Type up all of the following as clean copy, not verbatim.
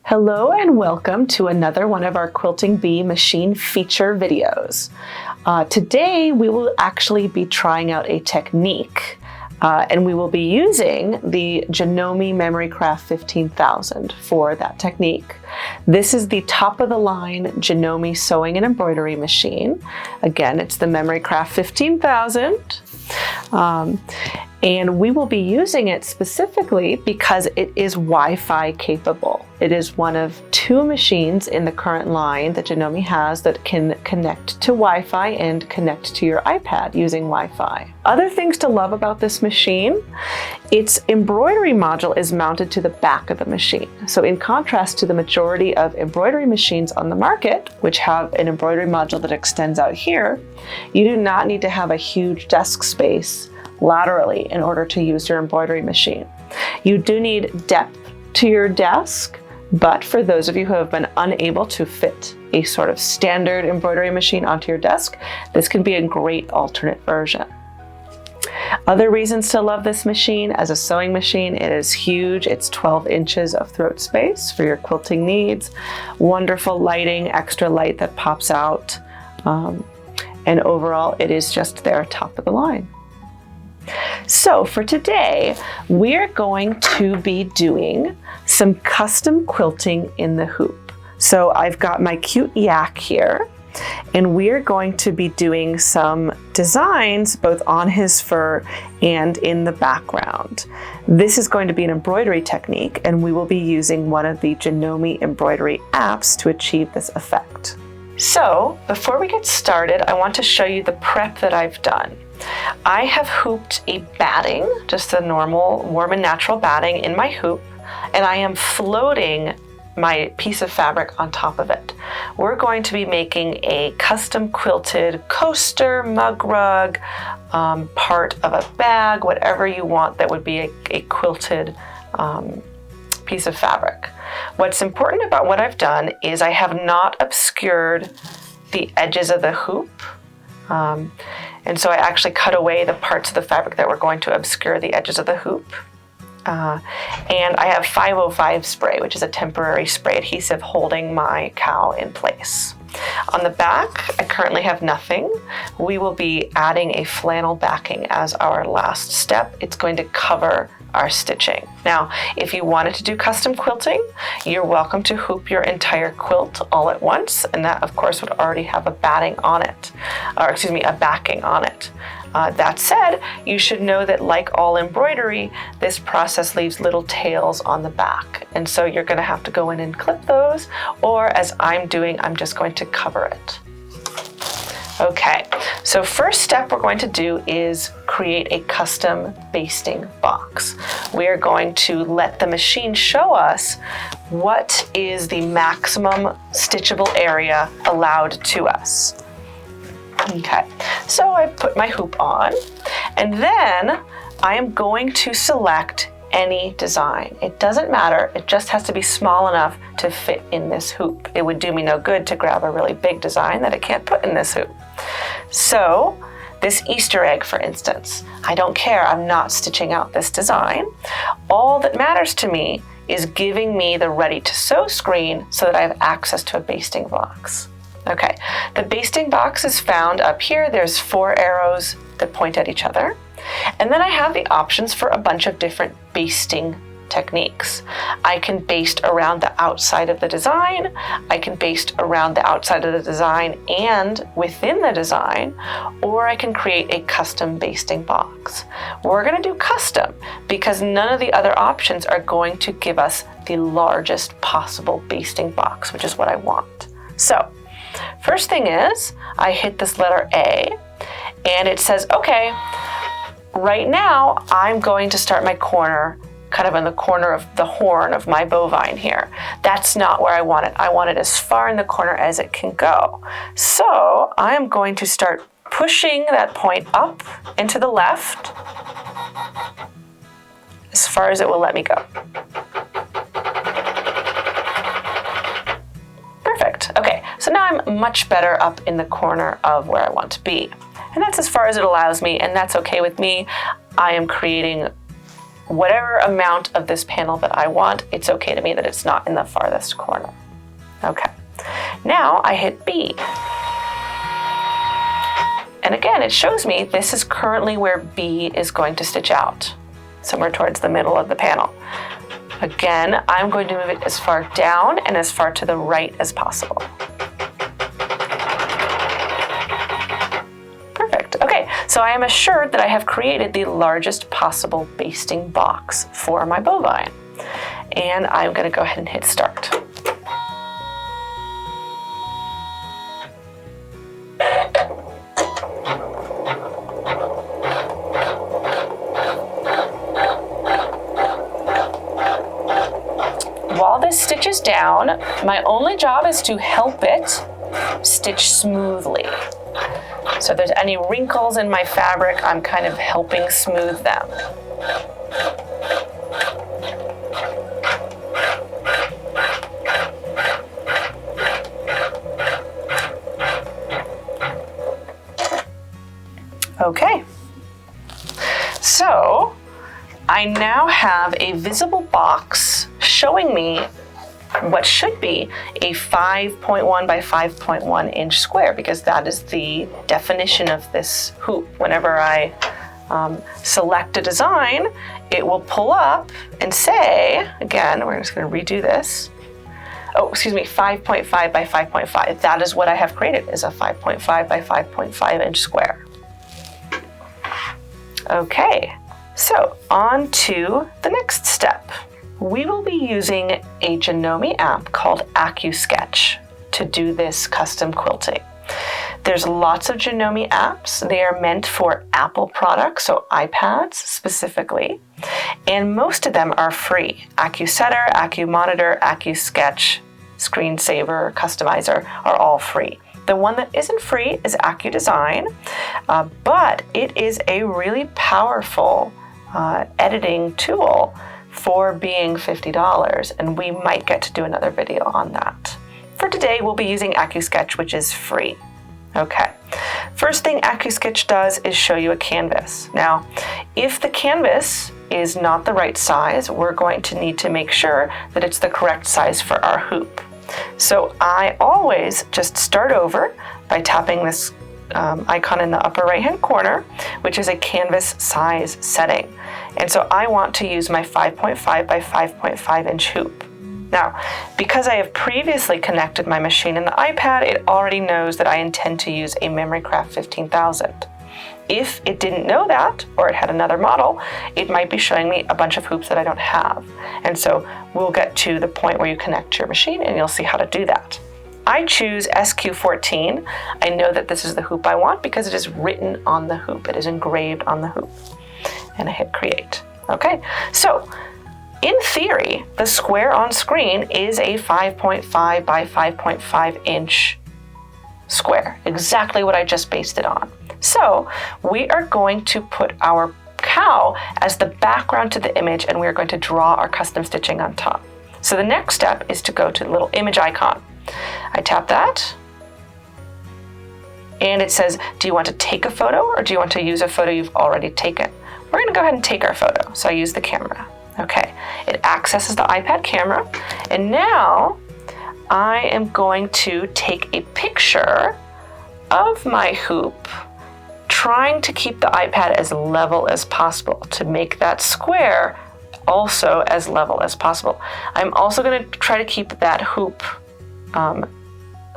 Hello and welcome to another one of our Quilting Bee machine feature videos. Today we will actually be trying out a technique and we will be using the Janome Memory Craft 15,000 for that technique. This is the top of the line Janome sewing and embroidery machine. Again, it's the Memory Craft 15,000. And we will be using it specifically because it is Wi-Fi capable. It is one of two machines in the current line that Janome has that can connect to Wi-Fi and connect to your iPad using Wi-Fi. Other things to love about this machine, its embroidery module is mounted to the back of the machine. So in contrast to the majority of embroidery machines on the market, which have an embroidery module that extends out here, you do not need to have a huge desk space laterally in order to use your embroidery machine. You do need depth to your desk, but for those of you who have been unable to fit a sort of standard embroidery machine onto your desk, this can be a great alternate version. Other reasons to love this machine: as a sewing machine, it is huge. It's 12 inches of throat space for your quilting needs. Wonderful lighting, extra light that pops out. And overall, it is just their top of the line. So for today, we're going to be doing some custom quilting in the hoop. So I've got my cute yak here, and we're going to be doing some designs both on his fur and in the background. This is going to be an embroidery technique, and we will be using one of the Janome embroidery apps to achieve this effect. So before we get started, I want to show you the prep that I've done. I have hooped a batting, just a normal warm and natural batting in my hoop, and I am floating my piece of fabric on top of it. We're going to be making a custom quilted coaster, mug rug, part of a bag, whatever you want that would be a quilted piece of fabric. What's important about what I've done is I have not obscured the edges of the hoop. And so I actually cut away the parts of the fabric that were going to obscure the edges of the hoop. And I have 505 spray, which is a temporary spray adhesive holding my cowl in place. On the back, I currently have nothing. We will be adding a flannel backing as our last step. It's going to cover our stitching. Now, if you wanted to do custom quilting, you're welcome to hoop your entire quilt all at once, and that of course would already have a batting on it, or excuse me, a backing on it. That said, you should know that like all embroidery, this process leaves little tails on the back, and so you're going to have to go in and clip those, or as I'm doing, I'm just going to cover it. Okay, so first step we're going to do is create a custom basting box. We are going to let the machine show us what is the maximum stitchable area allowed to us. Okay, so I put my hoop on, and then I am going to select any design. It doesn't matter, it just has to be small enough to fit in this hoop. It would do me no good to grab a really big design that I can't put in this hoop. So this Easter egg, for instance, I don't care, I'm not stitching out this design. All that matters to me is giving me the ready to sew screen so that I have access to a basting box. Okay, the basting box is found up here. There's 4 arrows that point at each other. And then I have the options for a bunch of different basting techniques. I can baste around the outside of the design. I can baste around the outside of the design and within the design, or I can create a custom basting box. We're going to do custom because none of the other options are going to give us the largest possible basting box, which is what I want. So first thing is I hit this letter A, and it says, okay, right now I'm going to start my corner kind of in the corner of the horn of my bovine here. That's not where I want it. I want it as far in the corner as it can go. So I'm going to start pushing that point up and to the left as far as it will let me go. Perfect. Okay, so now I'm much better up in the corner of where I want to be. And that's as far as it allows me, and that's okay with me. I am creating whatever amount of this panel that I want. It's okay to me that it's not in the farthest corner. Okay, now I hit B. And again, it shows me this is currently where B is going to stitch out, somewhere towards the middle of the panel. Again, I'm going to move it as far down and as far to the right as possible. Okay, so I am assured that I have created the largest possible basting box for my bovine. And I'm going to go ahead and hit start. While this stitches down, my only job is to help it stitch smoothly. So if there's any wrinkles in my fabric, I'm kind of helping smooth them. Okay, so I now have a visible box showing me what should be a 5.1 by 5.1 inch square, because that is the definition of this hoop. Whenever I select a design, it will pull up and say, again, we're just going to redo this. Oh, excuse me, 5.5 by 5.5. That is what I have created, is a 5.5 by 5.5 inch square. Okay, so on to the next step. We will be using a Janome app called AcuSketch to do this custom quilting. There's lots of Janome apps. They are meant for Apple products, so iPads specifically, and most of them are free. AccuSetter, AccuMonitor, AcuSketch, Screensaver, Customizer are all free. The one that isn't free is AccuDesign, but it is a really powerful editing tool for being $50, and we might get to do another video on that. For today, we'll be using AcuSketch, which is free. Okay, first thing AcuSketch does is show you a canvas. Now, if the canvas is not the right size, we're going to need to make sure that it's the correct size for our hoop. So I always just start over by tapping this icon in the upper right hand corner, which is a canvas size setting. And so I want to use my 5.5 by 5.5 inch hoop. Now, because I have previously connected my machine and the iPad, it already knows that I intend to use a Memory Craft 15,000. If it didn't know that, or it had another model, it might be showing me a bunch of hoops that I don't have. And so we'll get to the point where you connect your machine and you'll see how to do that. I choose SQ14. I know that this is the hoop I want because it is written on the hoop. It is engraved on the hoop. And I hit create. Okay, so in theory, the square on screen is a 5.5 by 5.5 inch square, exactly what I just basted on. So we are going to put our cow as the background to the image, and we're going to draw our custom stitching on top. So the next step is to go to the little image icon. I tap that, and it says, do you want to take a photo or do you want to use a photo you've already taken? We're going to go ahead and take our photo. So I use the camera. Okay, it accesses the iPad camera, and now I am going to take a picture of my hoop, trying to keep the iPad as level as possible to make that square also as level as possible. I'm also going to try to keep that hoop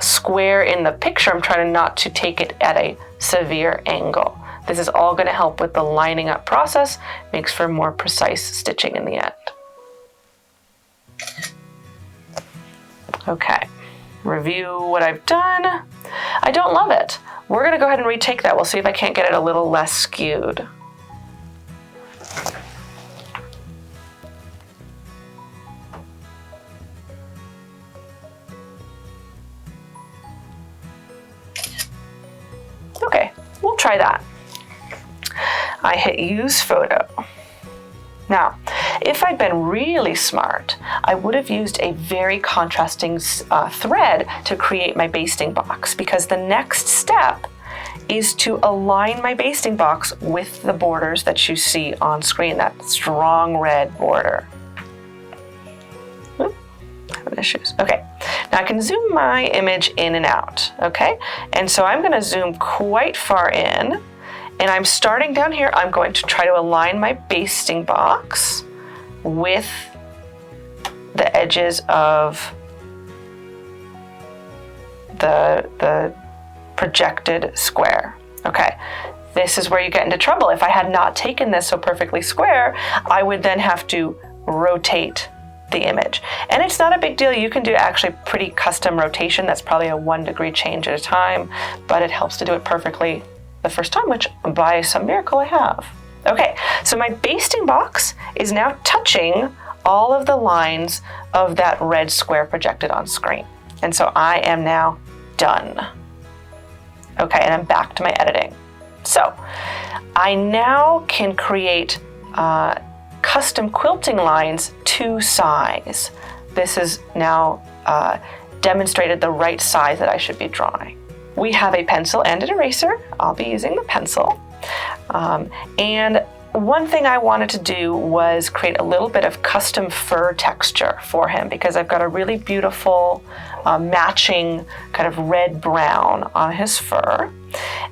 square in the picture. I'm trying not to take it at a severe angle. This is all going to help with the lining up process, makes for more precise stitching in the end. Okay, review what I've done. I don't love it. We're going to go ahead and retake that. We'll see if I can't get it a little less skewed. Okay, we'll try that. I hit use photo. Now, if I'd been really smart, I would have used a very contrasting thread to create my basting box, because the next step is to align my basting box with the borders that you see on screen, that strong red border. Oop, having issues. Okay, now I can zoom my image in and out, okay? And so I'm gonna zoom quite far in, and I'm starting down here. I'm going to try to align my basting box with the edges of the projected square. Okay, this is where you get into trouble. If I had not taken this so perfectly square, I would then have to rotate the image. And it's not a big deal. You can do actually pretty custom rotation. That's probably a 1 degree change at a time, but it helps to do it perfectly the first time, which by some miracle I have. Okay, so my basting box is now touching all of the lines of that red square projected on screen. And so I am now done. Okay, and I'm back to my editing. So I now can create custom quilting lines to size. This is now demonstrated the right size that I should be drawing. We have a pencil and an eraser. I'll be using the pencil. And one thing I wanted to do was create a little bit of custom fur texture for him, because I've got a really beautiful matching kind of red-brown on his fur.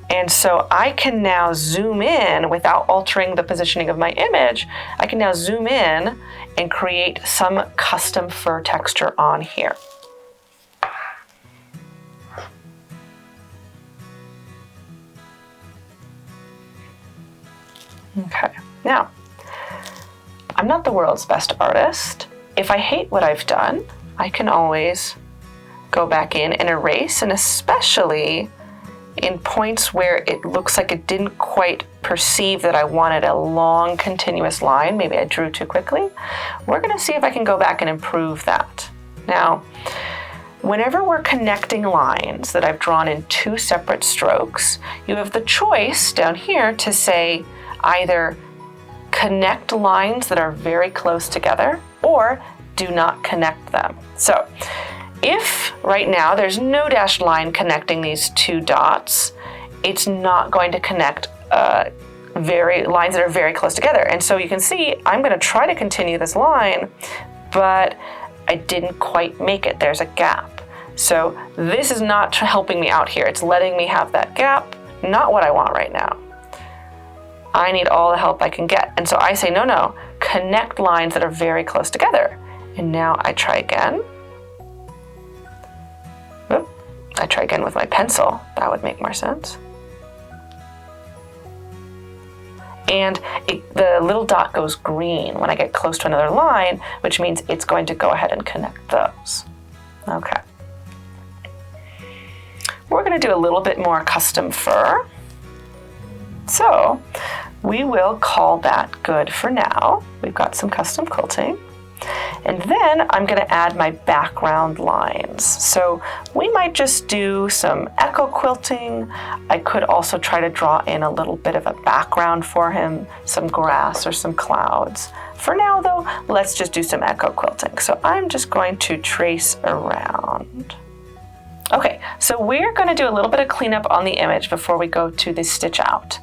And so I can now zoom in without altering the positioning of my image. I can now zoom in and create some custom fur texture on here. Okay, now, I'm not the world's best artist. If I hate what I've done, I can always go back in and erase, and especially in points where it looks like it didn't quite perceive that I wanted a long continuous line. Maybe I drew too quickly. We're gonna see if I can go back and improve that. Now, whenever we're connecting lines that I've drawn in 2 separate strokes, you have the choice down here to say either connect lines that are very close together or do not connect them. So if right now there's no dashed line connecting these 2 dots, it's not going to connect lines that are very close together. And so you can see I'm going to try to continue this line, but I didn't quite make it. There's a gap. So this is not helping me out here. It's letting me have that gap. Not what I want right now. I need all the help I can get. And so I say, no, connect lines that are very close together. And now I try again. Oop, I try again with my pencil. That would make more sense. And the little dot goes green when I get close to another line, which means it's going to go ahead and connect those. Okay. We're going to do a little bit more custom fur. So we will call that good for now. We've got some custom quilting. And then I'm going to add my background lines. So we might just do some echo quilting. I could also try to draw in a little bit of a background for him, some grass or some clouds. For now though, let's just do some echo quilting. So I'm just going to trace around. Okay, so we're going to do a little bit of cleanup on the image before we go to the stitch out.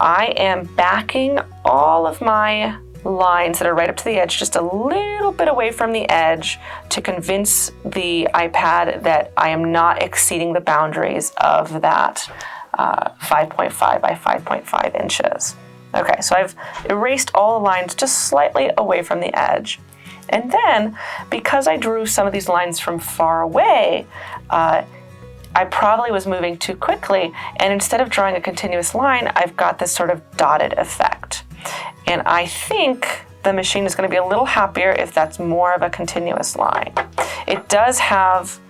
I am backing all of my lines that are right up to the edge just a little bit away from the edge to convince the iPad that I am not exceeding the boundaries of that 5.5 by 5.5 inches. Okay, so I've erased all the lines just slightly away from the edge. And then, because I drew some of these lines from far away, I probably was moving too quickly, and instead of drawing a continuous line, I've got this sort of dotted effect. And I think the machine is going to be a little happier if that's more of a continuous line. It does have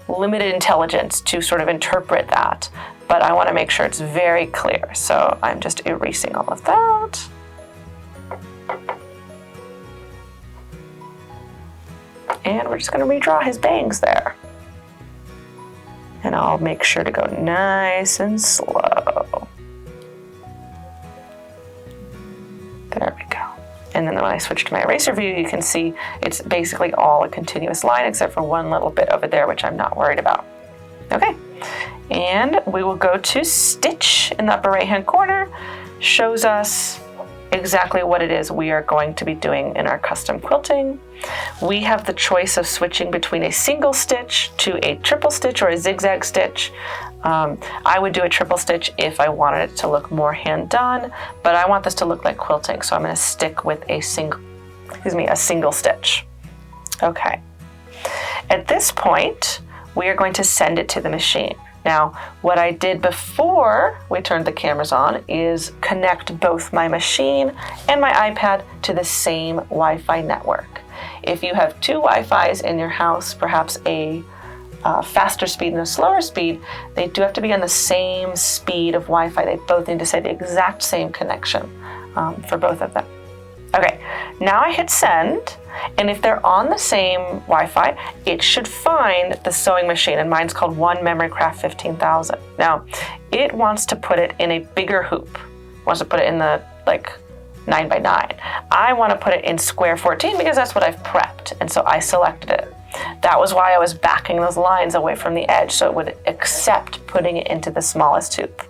limited intelligence to sort of interpret that, but I want to make sure it's very clear. So I'm just erasing all of that. And we're just going to redraw his bangs there. And I'll make sure to go nice and slow. There we go. And then when I switch to my eraser view, you can see it's basically all a continuous line except for one little bit over there, which I'm not worried about. Okay, And we will go to Stitch in the upper right-hand corner. Shows us exactly what it is we are going to be doing in our custom quilting. We have the choice of switching between a single stitch to a triple stitch or a zigzag stitch. I would do a triple stitch if I wanted it to look more hand done, but I want this to look like quilting, so I'm going to stick with a single stitch. Okay. At this point, we are going to send it to the machine. Now, what I did before we turned the cameras on is connect both my machine and my iPad to the same Wi-Fi network. If you have two Wi-Fis in your house, perhaps a faster speed and a slower speed, they do have to be on the same speed of Wi-Fi. They both need to say the exact same connection for both of them. Okay, now I hit send, and if they're on the same Wi-Fi, it should find the sewing machine, and mine's called Janome Memory Craft 15,000. Now, it wants to put it in a bigger hoop. It wants to put it in the, 9x9. I want to put it in square 14 because that's what I've prepped, and so I selected it. That was why I was backing those lines away from the edge, so it would accept putting it into the smallest hoop.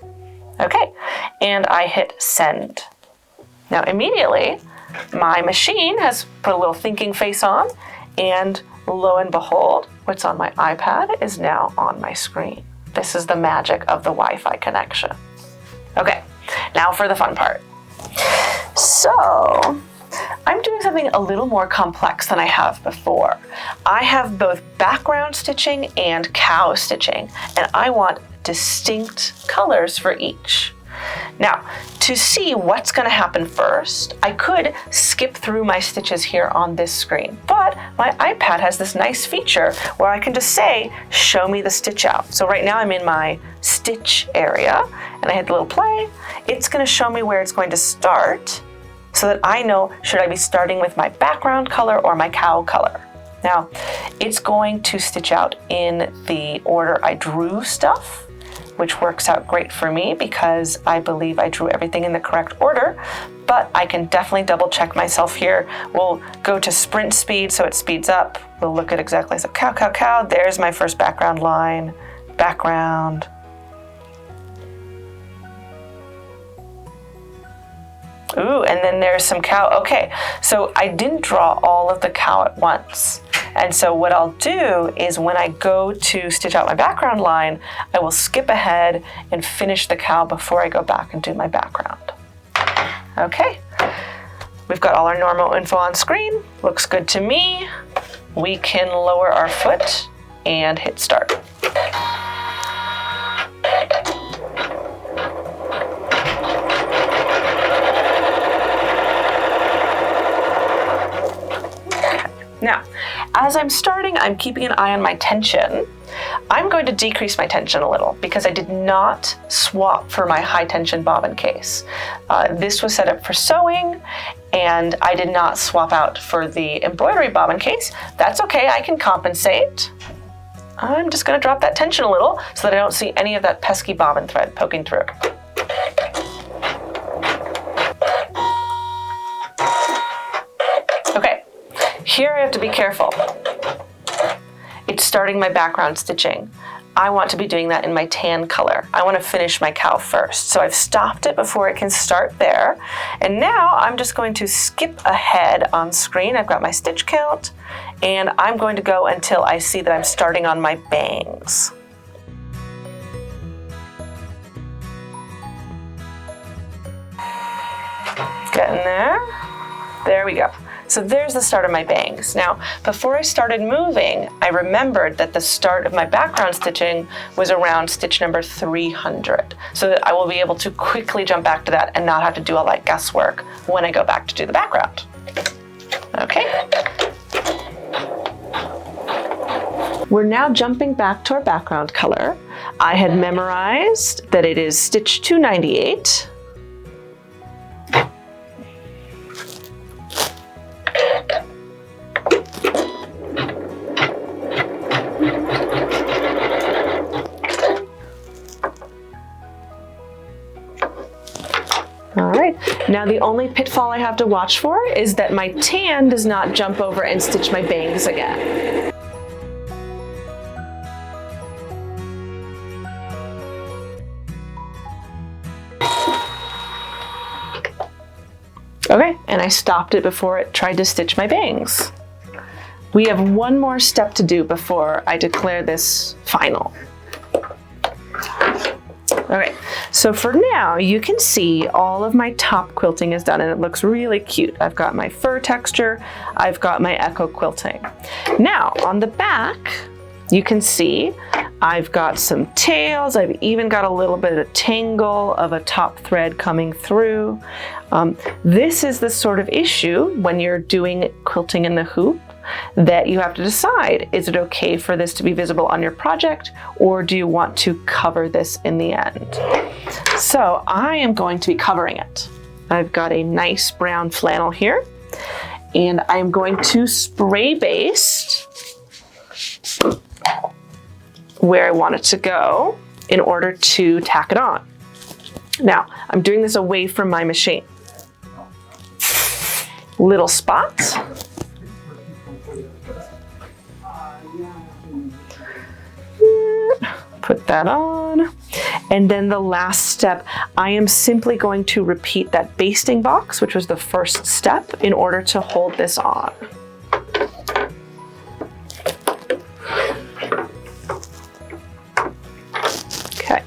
Okay, and I hit send. Now, immediately, my machine has put a little thinking face on, and lo and behold, what's on my iPad is now on my screen. This is the magic of the Wi-Fi connection. Okay, now for the fun part. So, I'm doing something a little more complex than I have before. I have both background stitching and cow stitching, and I want distinct colors for each. Now, to see what's going to happen first, I could skip through my stitches here on this screen, but my iPad has this nice feature where I can just say, show me the stitch out. So right now I'm in my stitch area, and I hit the little play. It's going to show me where it's going to start so that I know, should I be starting with my background color or my cow color? Now, it's going to stitch out in the order I drew stuff, which works out great for me because I believe I drew everything in the correct order, but I can definitely double check myself here. We'll go to sprint speed so it speeds up. We'll look at exactly as a cow, cow, cow. There's my first background line, background. Ooh, and then there's some cow. Okay, so I didn't draw all of the cow at once. And so what I'll do is when I go to stitch out my background line, I will skip ahead and finish the cow before I go back and do my background. Okay, we've got all our normal info on screen. Looks good to me. We can lower our foot and hit start. Now, as I'm starting, I'm keeping an eye on my tension. I'm going to decrease my tension a little because I did not swap for my high tension bobbin case. This was set up for sewing, and I did not swap out for the embroidery bobbin case. That's okay, I can compensate. I'm just going to drop that tension a little so that I don't see any of that pesky bobbin thread poking through. Okay. Here I have to be careful. It's starting my background stitching. I want to be doing that in my tan color. I want to finish my cow first. So I've stopped it before it can start there. And now I'm just going to skip ahead on screen. I've got my stitch count, and I'm going to go until I see that I'm starting on my bangs. Getting there. There we go. So there's the start of my bangs. Now, before I started moving, I remembered that the start of my background stitching was around stitch number 300, so that I will be able to quickly jump back to that and not have to do all that guesswork when I go back to do the background. Okay. We're now jumping back to our background color. I had memorized that it is stitch 298. All right, now the only pitfall I have to watch for is that my tan does not jump over and stitch my bangs again. Okay, and I stopped it before it tried to stitch my bangs. We have one more step to do before I declare this final. Okay, so for now, you can see all of my top quilting is done and it looks really cute. I've got my fur texture, I've got my echo quilting. Now, on the back, you can see I've got some tails, I've even got a little bit of tangle of a top thread coming through. This is the sort of issue when you're doing quilting in the hoop that you have to decide, is it okay for this to be visible on your project, or do you want to cover this in the end? So I am going to be covering it. I've got a nice brown flannel here, and I'm going to spray baste where I want it to go in order to tack it on. Now, I'm doing this away from my machine. Little spots. Put that on. And then the last step, I am simply going to repeat that basting box, which was the first step, in order to hold this on. Okay.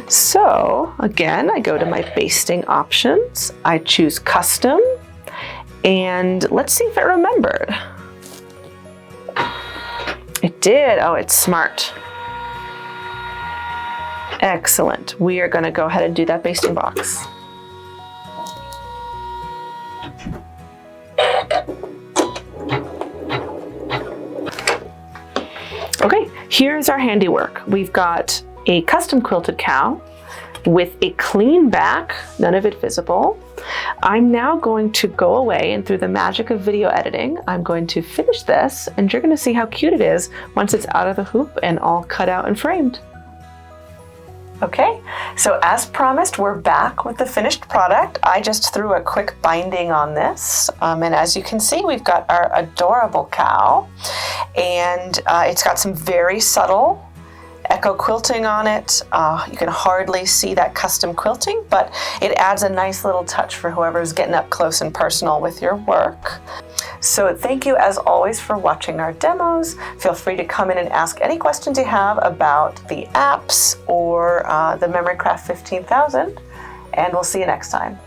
So again, I go to my basting options. I choose custom, and let's see if it remembered. It did. Oh, it's smart. Excellent. We are going to go ahead and do that basting box. Okay, here's our handiwork. We've got a custom quilted cow with a clean back, none of it visible. I'm now going to go away, and through the magic of video editing, I'm going to finish this, and you're going to see how cute it is once it's out of the hoop and all cut out and framed. Okay, so as promised, we're back with the finished product. I just threw a quick binding on this, and as you can see, we've got our adorable cow, and it's got some very subtle echo quilting on it. You can hardly see that custom quilting, but it adds a nice little touch for whoever's getting up close and personal with your work. So thank you as always for watching our demos. Feel free to come in and ask any questions you have about the apps or the Memory Craft 15,000, and we'll see you next time.